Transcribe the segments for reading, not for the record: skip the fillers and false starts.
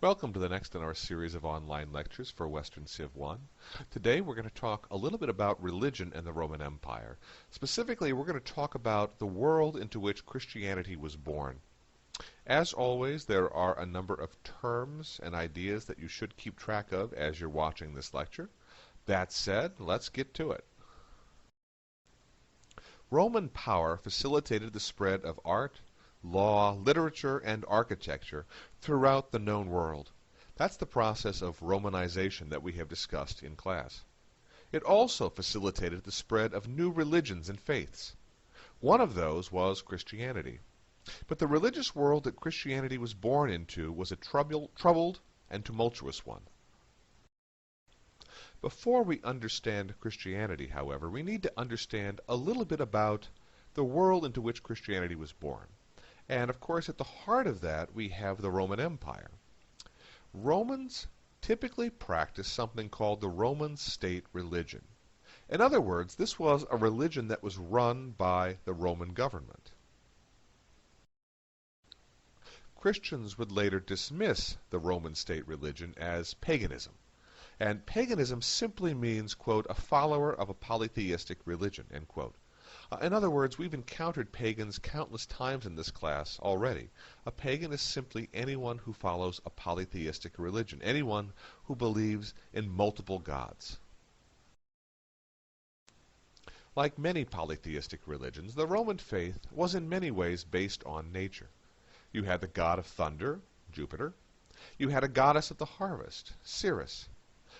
Welcome to the next in our series of online lectures for Western Civ 1. Today we're going to talk a little bit about religion and the Roman Empire. Specifically, we're going to talk about the world into which Christianity was born. As always, there are a number of terms and ideas that you should keep track of as you're watching this lecture. That said, let's get to it. Roman power facilitated the spread of art, law, literature, and architecture throughout the known world. That's the process of Romanization that we have discussed in class. It also facilitated the spread of new religions and faiths. One of those was Christianity. But the religious world that Christianity was born into was a troubled and tumultuous one. Before we understand Christianity, however, we need to understand a little bit about the world into which Christianity was born. And of course, at the heart of that, we have the Roman Empire. Romans typically practiced something called the Roman state religion. In other words, this was a religion that was run by the Roman government. Christians would later dismiss the Roman state religion as paganism. And paganism simply means, quote, a follower of a polytheistic religion, end quote. In other words, we've encountered pagans countless times in this class already. A pagan is simply anyone who follows a polytheistic religion, anyone who believes in multiple gods. Like many polytheistic religions, the Roman faith was in many ways based on nature. You had the god of thunder, Jupiter. You had a goddess of the harvest, Ceres.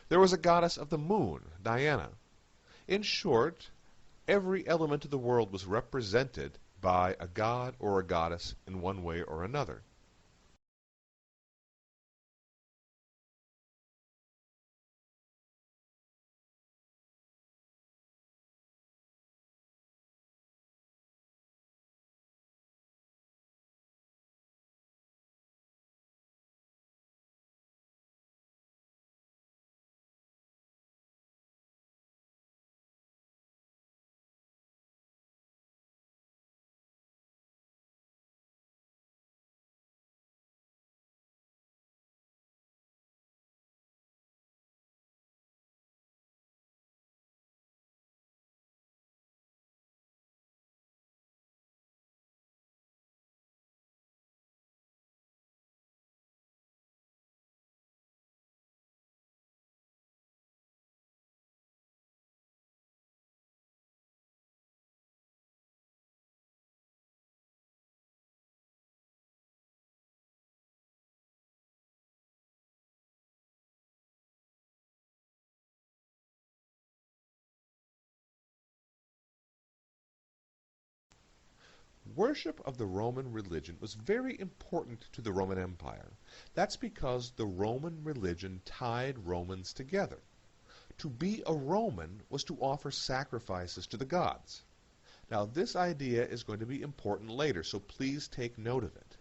There was a goddess of the moon, Diana. In short, every element of the world was represented by a god or a goddess in one way or another. Worship of the Roman religion was very important to the Roman Empire. That's because the Roman religion tied Romans together. To be a Roman was to offer sacrifices to the gods. Now, this idea is going to be important later, so please take note of it.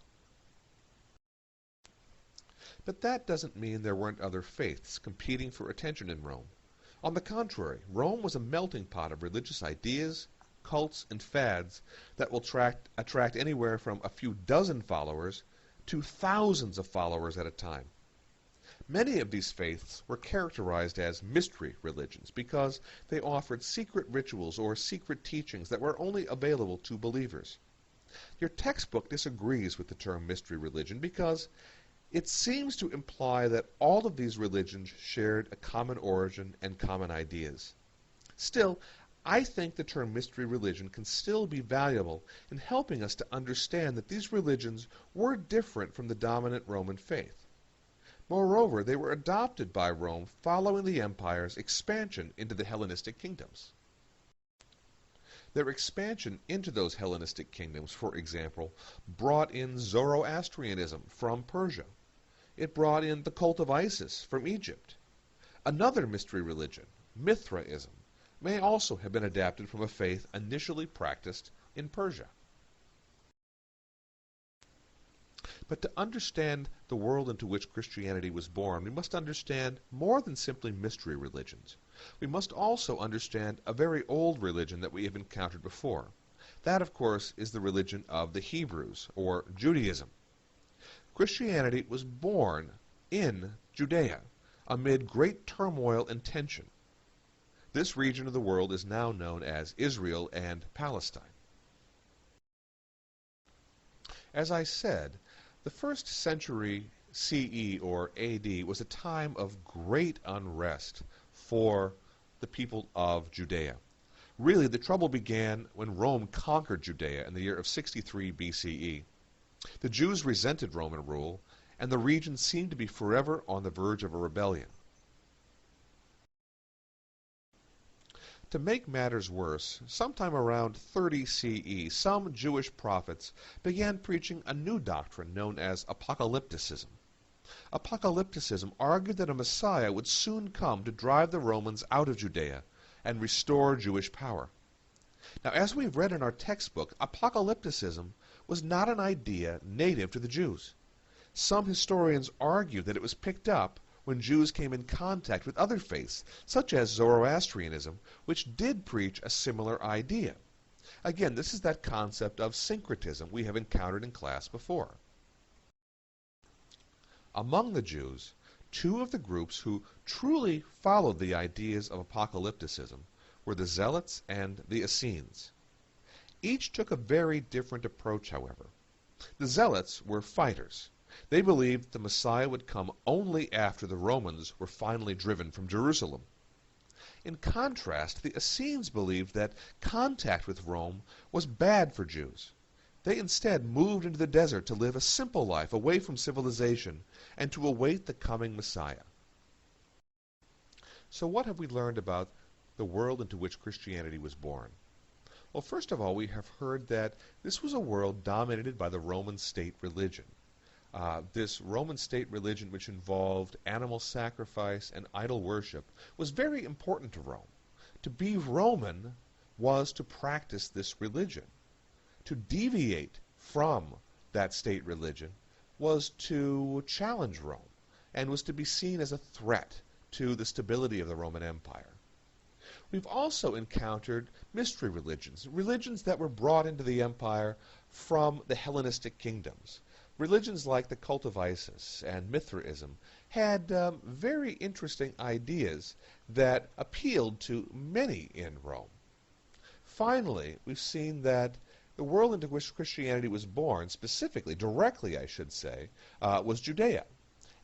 But that doesn't mean there weren't other faiths competing for attention in Rome. On the contrary, Rome was a melting pot of religious ideas, cults, and fads that will attract anywhere from a few dozen followers to thousands of followers at a time. Many of these faiths were characterized as mystery religions because they offered secret rituals or secret teachings that were only available to believers. Your textbook disagrees with the term mystery religion because it seems to imply that all of these religions shared a common origin and common ideas. Still, I think the term mystery religion can still be valuable in helping us to understand that these religions were different from the dominant Roman faith. Moreover, they were adopted by Rome following the empire's expansion into the Hellenistic kingdoms. Their expansion into those Hellenistic kingdoms, for example, brought in Zoroastrianism from Persia. It brought in the cult of Isis from Egypt. Another mystery religion, Mithraism, may also have been adapted from a faith initially practiced in Persia. But to understand the world into which Christianity was born, we must understand more than simply mystery religions. We must also understand a very old religion that we have encountered before. That, of course, is the religion of the Hebrews, or Judaism. Christianity was born in Judea, amid great turmoil and tension. This region of the world is now known as Israel and Palestine. As I said, the first century CE or AD was a time of great unrest for the people of Judea. Really, the trouble began when Rome conquered Judea in the year of 63 BCE. The Jews resented Roman rule, and the region seemed to be forever on the verge of a rebellion. To make matters worse, sometime around 30 CE, some Jewish prophets began preaching a new doctrine known as apocalypticism. Apocalypticism argued that a Messiah would soon come to drive the Romans out of Judea and restore Jewish power. Now, as we've read in our textbook, apocalypticism was not an idea native to the Jews. Some historians argue that it was picked up when Jews came in contact with other faiths, such as Zoroastrianism, which did preach a similar idea. Again, this is that concept of syncretism we have encountered in class before. Among the Jews, two of the groups who truly followed the ideas of apocalypticism were the Zealots and the Essenes. Each took a very different approach, however. The Zealots were fighters. They believed the Messiah would come only after the Romans were finally driven from Jerusalem. In contrast, the Essenes believed that contact with Rome was bad for Jews. They instead moved into the desert to live a simple life away from civilization and to await the coming Messiah. So what have we learned about the world into which Christianity was born? Well, first of all, we have heard that this was a world dominated by the Roman state religion. This Roman state religion, which involved animal sacrifice and idol worship, was very important to Rome. To be Roman was to practice this religion. To deviate from that state religion was to challenge Rome and was to be seen as a threat to the stability of the Roman Empire. We've also encountered mystery religions, religions that were brought into the empire from the Hellenistic kingdoms. Religions like the cult of Isis and Mithraism had very interesting ideas that appealed to many in Rome. Finally, we've seen that the world into which Christianity was born, specifically, directly I should say, was Judea.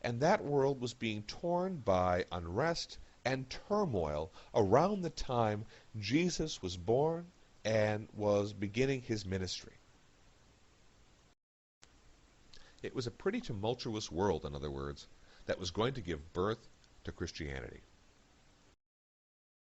And that world was being torn by unrest and turmoil around the time Jesus was born and was beginning his ministry. It was a pretty tumultuous world, in other words, that was going to give birth to Christianity.